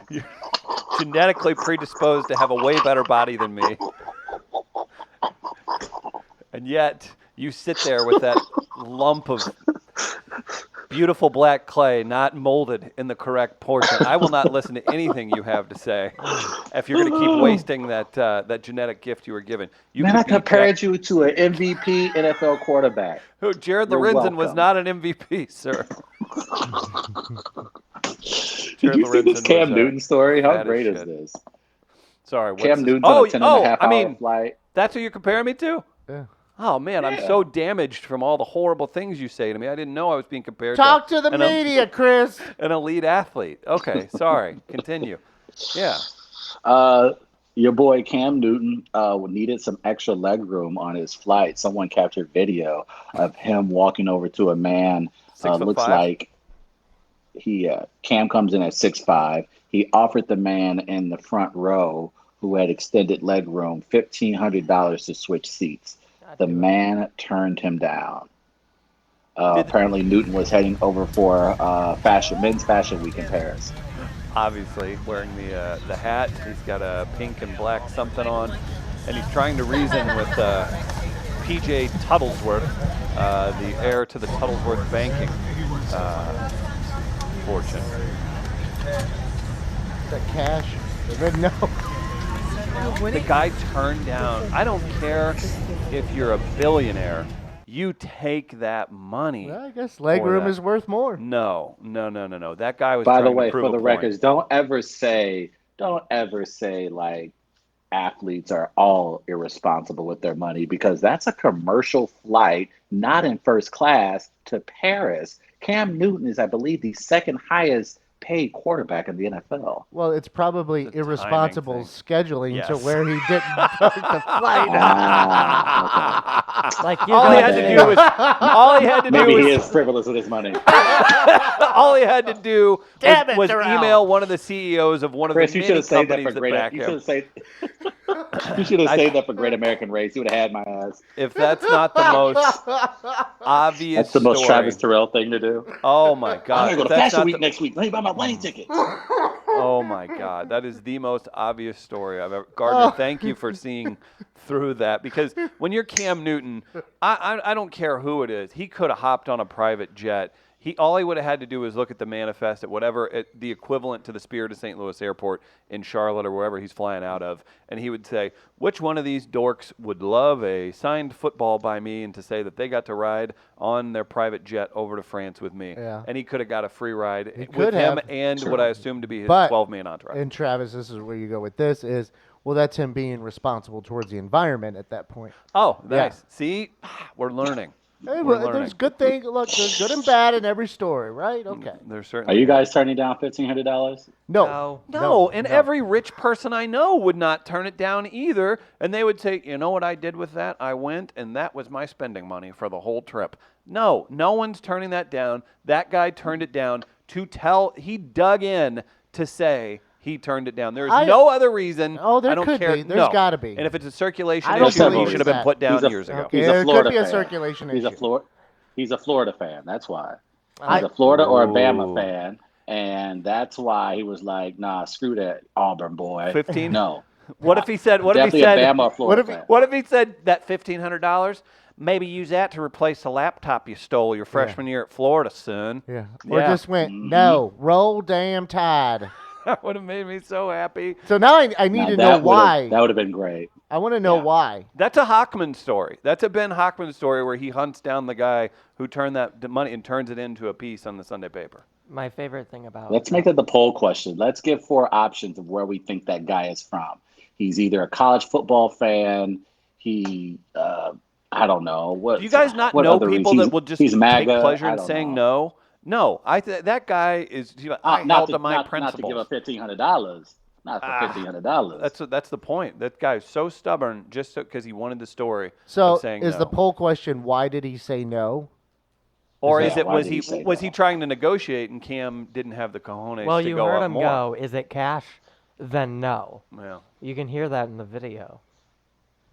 You're genetically predisposed to have a way better body than me. And yet, you sit there with that lump of beautiful black clay not molded in the correct portion. I will not listen to anything you have to say if you're going to keep wasting that genetic gift you were given. I compared you to an MVP NFL quarterback. Who? Jared Lorenzen was not an MVP, sir. Did you see this Cam Newton story? How great is this? Sorry. Cam Newton's on a 10.5-hour flight. That's who you're comparing me to? Yeah. Oh, man, I'm so damaged from all the horrible things you say to me. I didn't know I was being compared Talk to the media, Chris. An elite athlete. Okay, sorry. Continue. Yeah. Your boy Cam Newton needed some extra leg room on his flight. Someone captured video of him walking over to a man. Looks 6'5"? like Cam comes in at 6'5". He offered the man in the front row who had extended leg room $1,500 to switch seats. The man turned him down. Apparently, Newton was heading over for men's fashion week in Paris. Obviously, wearing the hat. He's got a pink and black something on, and he's trying to reason with P.J. Tuttlesworth, the heir to the Tuttlesworth banking fortune. The cash? No. The guy turned down. I don't care if you're a billionaire. You take that money. Well, I guess leg room is worth more. No. That guy was. By trying the way, to prove for the a point. records, don't ever say like athletes are all irresponsible with their money, because that's a commercial flight, not in first class, to Paris. Cam Newton is, I believe, the second highest paid quarterback in the NFL. Well, it's probably irresponsible scheduling to Yes. where he didn't book the flight. Like all he had to do Maybe was he is frivolous with his money. all he had to do was Darrell. email one of the CEOs of one of Chris, the you many should have saved that companies for that great. back You him. should have saved that for Great American Race. You would have had my ass. If that's not the most obvious That's the most story. Travis Terrell thing to do. Oh my I'm God! gonna go If to that's Fashion not Week the- next week. Let me buy my plane ticket. Oh my God, that is the most obvious story I've ever. Gardner, thank you for seeing through that, because when you're Cam Newton, I don't care who it is. He could have hopped on a private jet. All he would have had to do was look at the manifest at the equivalent to the Spirit of St. Louis Airport in Charlotte or wherever he's flying out of, and he would say, which one of these dorks would love a signed football by me, and to say that they got to ride on their private jet over to France with me. Yeah. And he could have got a free ride with could him have. and what I assume to be his But- 12-man entourage. And Travis, this is where you go with this is, well, that's him being responsible towards the environment at that point. Oh, Yeah. nice. See, we're learning. Hey, We're well, there's learning. good things. Look, there's good and bad in every story, right? Okay. There's Are certainly. you guys turning down $1,500? No. No, and every rich person I know would not turn it down either. And they would say, you know what I did with that? I went, and that was my spending money for the whole trip. No one's turning that down. That guy turned it down he dug in to say he turned it down. There's no other reason. Oh, there I don't could care. be. There's gotta be. And if it's a circulation I don't issue, he believe should have been that. put down years ago. Okay, He's a there Florida could be a fan. circulation He's issue. He's a Florida fan. That's why. He's a Florida or a Bama fan, and that's why he was like, "Nah, screw that Auburn boy." 15? No. What if he said? What if he Definitely said? a Bama or Florida fan. What if he said that $1,500? Maybe use that to replace the laptop you stole your freshman year at Florida, son. Yeah. Or Yeah. just went, no, roll damn tide. That would have made me so happy. So now I need Now, to that know would've- why. That would have been great. I want to know Yeah. why. That's a Hockman story. That's a Ben Hockman story where he hunts down the guy who turned that money and turns it into a piece on the Sunday paper. My favorite thing about Let's make that the poll question. Let's give 4 options of where we think that guy is from. He's either a college football fan. I don't know. What, Do you guys not what know other people reasons? that will just He's take MAGA. pleasure I in don't saying know. no? No, that guy is. I held Not to my not to principles. give up $1,500. Not for $1,500. That's the point. That guy is so stubborn just because he wanted the story. So of saying is no. the poll question, why did he say no? Or Yeah, is it why was did he he say was he no? trying to negotiate and Cam didn't have the cojones well, to you go heard up him more? go. Is it cash? Then no. Well, You can hear that in the video.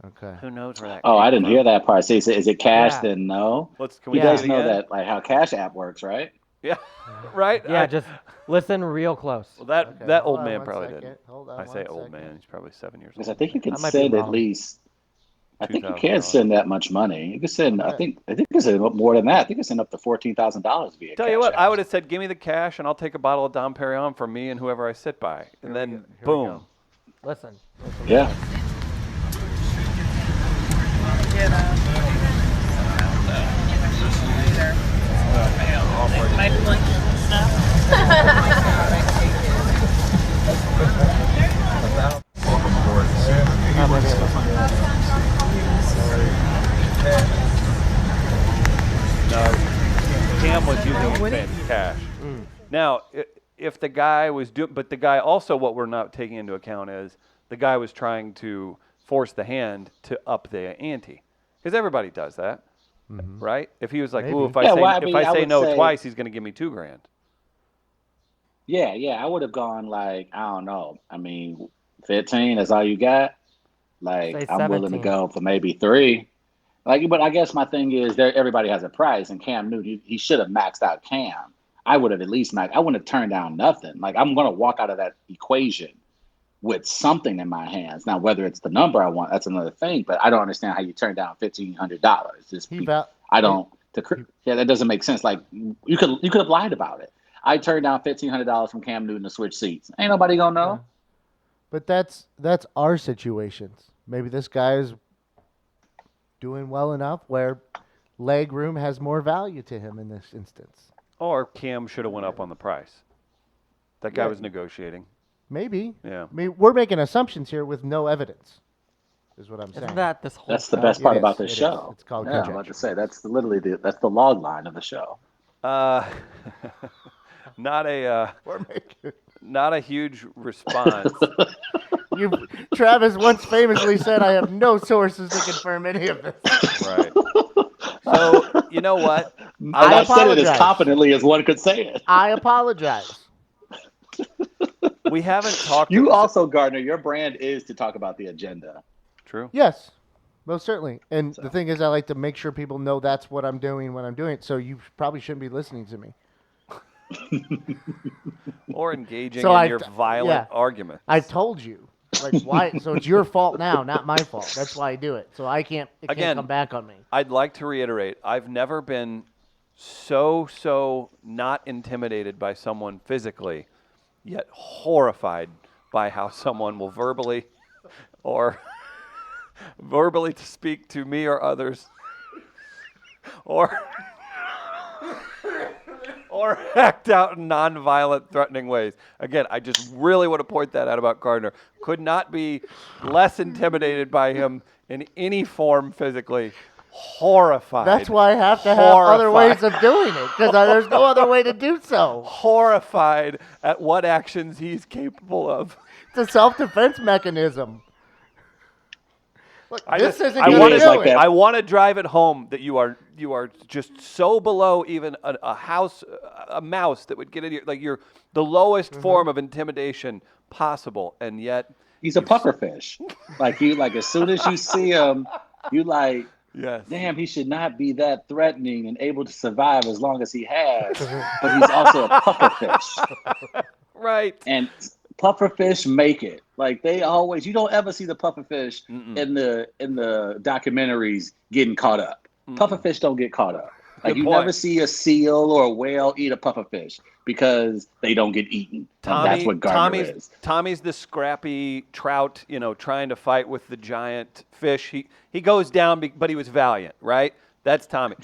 Okay. who knows where that? Oh, came I didn't from. hear that part. So is it cash? Yeah. Then no. Can we You do guys it know again? that like how Cash App works, right? Yeah, right. Yeah, just listen real close. well, that Okay, that hold old on man one probably second. didn't. Hold on I say one old second. man. He's probably 7 years Because old. I think you can I might be send at wrong. least. I think you $2,000. can send that much money. You can send. I think you can send more than that. I think you can send up to $14,000 via. Tell you Cash what, App. I would have said, give me the cash and I'll take a bottle of Dom Perignon for me and whoever I sit by, and then Here we boom. go. Listen. Yeah. Now, if the guy was but the guy also, what we're not taking into account is the guy was trying to force the hand to up the ante, because everybody does that, right? If he was like, "Ooh, if I say no twice, he's going to give me $2,000." Yeah, I would have gone like, I don't know. I mean, 15 is all you got. Like, Say I'm willing to 17. go for maybe 3. Like, but I guess my thing is, everybody has a price, and Cam Newton, he should have maxed out Cam. I would have at least maxed. I wouldn't have turned down nothing. Like, I'm gonna walk out of that equation with something in my hands. Now, whether it's the number I want, that's another thing. But I don't understand how you turn down $1,500. That doesn't make sense. Like, you could have lied about it. I turned down $1,500 from Cam Newton to switch seats. Ain't nobody gonna know. Yeah. But that's our situations. Maybe this guy is doing well enough where leg room has more value to him in this instance. Or Cam should have went up on the price. That guy was negotiating. Maybe. Yeah. I mean, we're making assumptions here with no evidence, is what I'm saying. Isn't that this whole That's the best part about this It show. is. It's called I'm about to say, that's literally that's the log line of the show. Not a huge response. Travis once famously said, "I have no sources to confirm any of this." Right. So, you know what? I said it as confidently as one could say it. I apologize. We haven't talked. You also, Gardner, your brand is to talk about the agenda. True. Yes, most certainly. And the thing is, I like to make sure people know that's what I'm doing when I'm doing it. So you probably shouldn't be listening to me. Or engaging in your violent argument. I told you. Like, why? So it's your fault now, not my fault. That's why I do it. So it can't come back on me. I'd like to reiterate, I've never been so not intimidated by someone physically, yet horrified by how someone will verbally to speak to me or others, or act out in non-violent, threatening ways. Again, I just really want to point that out about Gardner. Could not be less intimidated by him in any form physically. Horrified. That's why I have to have other ways of doing it, because there's no other way to do so. Horrified at what actions he's capable of. It's a self-defense mechanism. Look, I want to drive it home that you are just so below even a mouse that would get in your the lowest form of intimidation possible, and yet he's a pufferfish. Like as soon as you see him, you like, yes, damn, he should not be that threatening and able to survive as long as he has. But he's also a pufferfish, right? And pufferfish make it. Like you don't ever see the pufferfish in the documentaries getting caught up. Pufferfish don't get caught up. Like you never see a seal or a whale eat a pufferfish because they don't get eaten. That's what Gardner is. Tommy's the scrappy trout, trying to fight with the giant fish. He goes down, but he was valiant, right? That's Tommy.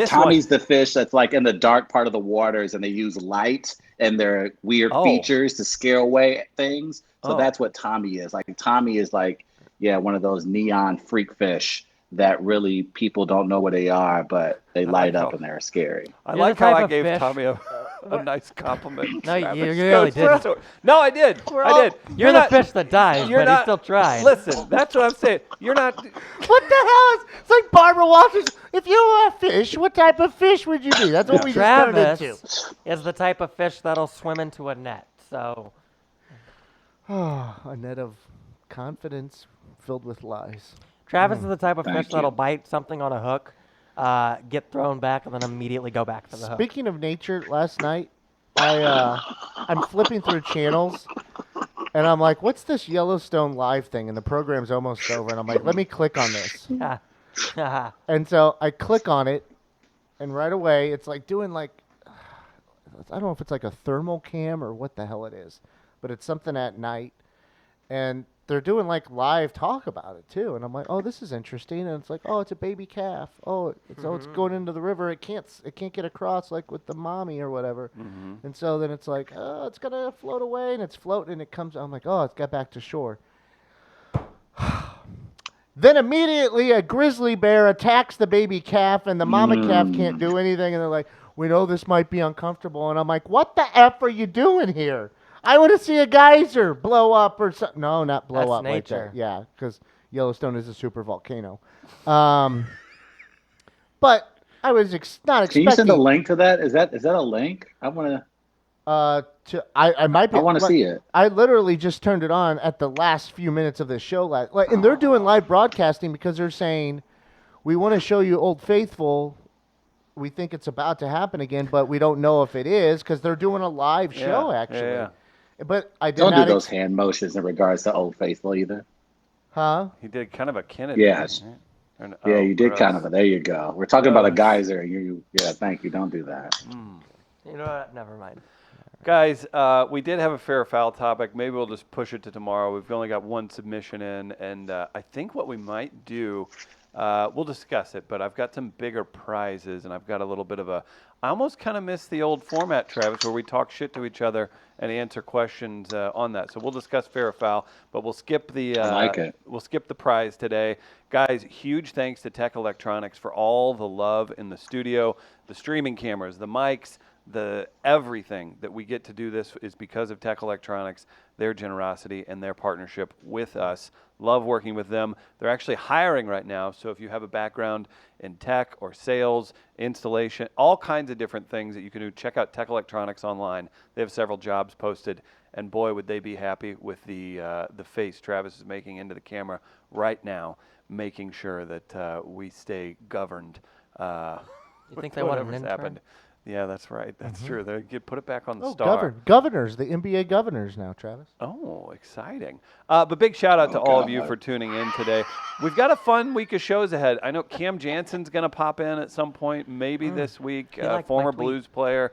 Tommy's the fish that's like in the dark part of the waters, and they use light and their weird features to scare away things. So that's what Tommy is. Like Tommy is like, one of those neon freak fish that really people don't know what they are, but they light up and they're scary. I like how I gave Tommy a nice compliment. No, you really didn't. No, I did. You're the fish that dies, but he's still trying. Listen, that's what I'm saying. You're not. What the hell is? It's like Barbara Walters. If you were a fish, what type of fish would you be? That's what we just turned into. Is the type of fish that'll swim into a net. So. A net of confidence filled with lies. Travis is the type of fish that'll bite something on a hook, get thrown back, and then immediately go back to the hook. Speaking of nature, last night I'm flipping through channels, and I'm like, "What's this Yellowstone live thing?" And the program's almost over, and I'm like, "Let me click on this." And so I click on it, and right away it's like doing I don't know if it's like a thermal cam or what the hell it is, but it's something at night, and they're doing live talk about it too, and I'm like, oh, this is interesting. And it's like, oh, it's a baby calf. Oh, it's going into the river. It can't get across like with the mommy or whatever. And so then it's like, oh, it's gonna float away, and it's floating, and it comes. I'm like, oh, it's got back to shore. Then immediately a grizzly bear attacks the baby calf, and the mama calf can't do anything, and they're like, we know this might be uncomfortable. And I'm like, what the F are you doing here? I want to see a geyser blow up or something. No, not blow That's up nature. like that. Yeah, because Yellowstone is a super volcano. But I was not expecting. Can you send a link to that? Is that a link? I want to. I might be. I want to see it. I literally just turned it on at the last few minutes of the show, and they're doing live broadcasting because they're saying, we want to show you Old Faithful. We think it's about to happen again, but we don't know if it is because they're doing a live show actually. Yeah. But I did don't not do those hand motions in regards to Old Faithful either. Huh? He did kind of a Kennedy. Yes. Right? Yeah, you did kind of. There you go. We're talking about a geyser. Yeah, thank you. Don't do that. You know what? Never mind. Guys, we did have a fair foul topic. Maybe we'll just push it to tomorrow. We've only got one submission in, and I think what we might do, we'll discuss it, but I've got some bigger prizes, and I've got a little bit of a, I almost kind of miss the old format, Travis, where we talk shit to each other and answer questions on that. So we'll discuss fair or foul, but we'll skip the I like it. We'll skip the prize today. Guys, huge thanks to Tech Electronics for all the love in the studio, the streaming cameras, the mics, the everything that we get to do this is because of Tech Electronics, their generosity and their partnership with us. Love working with them. They're actually hiring right now, so if you have a background in tech or sales, installation, all kinds of different things that you can do, check out Tech Electronics online. They have several jobs posted, and boy, would they be happy with the face Travis is making into the camera right now, making sure that we stay governed. You think they want an intern? Happened. Yeah, that's right. That's true. They put it back on the star. Governors, the NBA governors now, Travis. Oh, exciting. But big shout out to all of you for tuning in today. We've got a fun week of shows ahead. I know Cam Jansen's going to pop in at some point, maybe this week, former Blues player.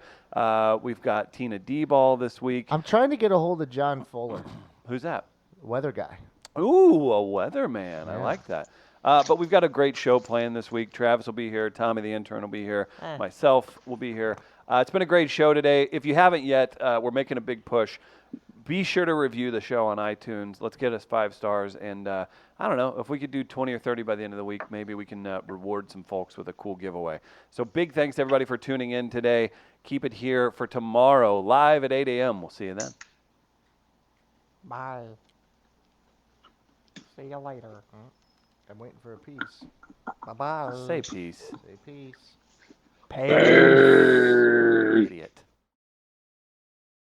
We've got Tina D-Ball this week. I'm trying to get a hold of John Fuller. Who's that? Weather guy. Ooh, a weatherman. Yeah. I like that. But we've got a great show planned this week. Travis will be here. Tommy, the intern, will be here. Myself will be here. It's been a great show today. If you haven't yet, we're making a big push. Be sure to review the show on iTunes. Let's get us 5 stars. And I don't know, if we could do 20 or 30 by the end of the week, maybe we can reward some folks with a cool giveaway. So big thanks to everybody for tuning in today. Keep it here for tomorrow, live at 8 a.m. We'll see you then. Bye. See you later. I'm waiting for a piece. Bye-bye. Say peace. Say peace. Peace. Idiot.